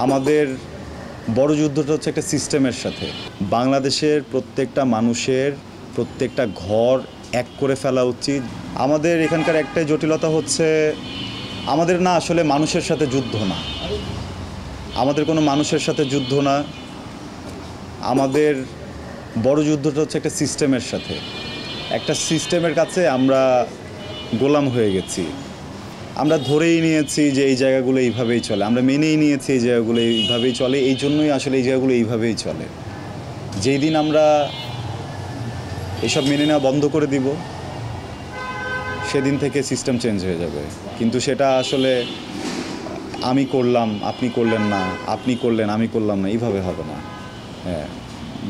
আমাদের বড় যুদ্ধটা হচ্ছে একটা সিস্টেমের সাথে। বাংলাদেশের প্রত্যেকটা মানুষের প্রত্যেকটা ঘর এক করে ফেলা উচিত। আমাদের এখানকার একটাই জটিলতা হচ্ছে আমাদের না আসলে মানুষের সাথে যুদ্ধ না, আমাদের কোনো মানুষের সাথে যুদ্ধ না, আমাদের বড় যুদ্ধটা হচ্ছে একটা সিস্টেমের সাথে। একটা সিস্টেমের কাছে আমরা গোলাম হয়ে গেছি। আমরা ধরেই নিয়েছি যে এই জায়গাগুলো এইভাবেই চলে, আমরা মেনেই নিয়েছি এই জায়গাগুলো এইভাবেই চলে, এই জন্যই আসলে এই জায়গাগুলো এইভাবেই চলে। যেই দিন আমরা এসব মেনে নেওয়া বন্ধ করে দিব সেদিন থেকে সিস্টেম চেঞ্জ হয়ে যাবে। কিন্তু সেটা আসলে আমি করলাম আপনি করলেন না, আপনি করলেন আমি করলাম না, এইভাবে হবে না। হ্যাঁ,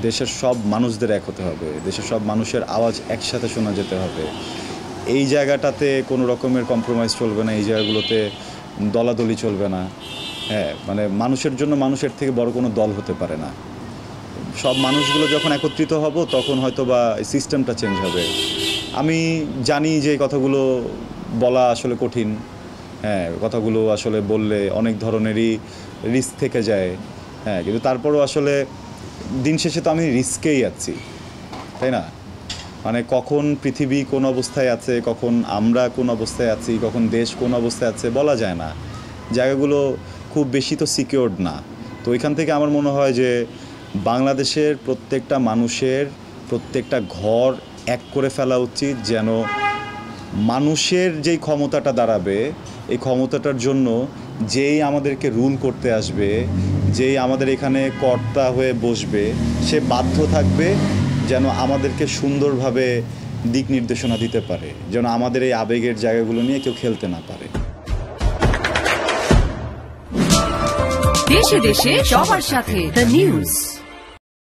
দেশের সব মানুষদের এক হতে হবে, দেশের সব মানুষের আওয়াজ একসাথে শোনা যেতে হবে। এই জায়গাটাতে কোনো রকমের কম্প্রোমাইজ চলবে না, এই জায়গাগুলোতে দলাদলি চলবে না। হ্যাঁ, মানে মানুষের জন্য মানুষের থেকে বড় কোনো দল হতে পারে না। সব মানুষগুলো যখন একত্রিত হব তখন হয়তো বা সিস্টেমটা চেঞ্জ হবে। আমি জানি যে এই কথাগুলো বলা আসলে কঠিন। হ্যাঁ, কথাগুলো আসলে বললে অনেক ধরনেরই রিস্ক থেকে যায়। হ্যাঁ, কিন্তু তারপরও আসলে দিন শেষে তো আমি রিস্কেই আছি, তাই না? মানে কখন পৃথিবী কোন অবস্থায় আছে, কখন আমরা কোন অবস্থায় আছি, কখন দেশ কোন অবস্থায় আছে বলা যায় না। জায়গাগুলো খুব বেশি তো সিকিউরড না। তো ওইখান থেকে আমার মনে হয় যে বাংলাদেশের প্রত্যেকটা মানুষের প্রত্যেকটা ঘর এক করে ফেলা উচিত, যেন মানুষের যেই ক্ষমতাটা দাঁড়াবে এই ক্ষমতাটার জন্য যেই আমাদেরকে রুল করতে আসবে, যেই আমাদের এখানে কর্তা হয়ে বসবে, সে বাধ্য থাকবে যেন আমাদেরকে সুন্দরভাবে দিক নির্দেশনা দিতে পারে, যেন আমাদের এই আবেগের জায়গাগুলো নিয়ে কেউ খেলতে না পারে। দেশে দেশে সবার সাথে দ্য নিউজ।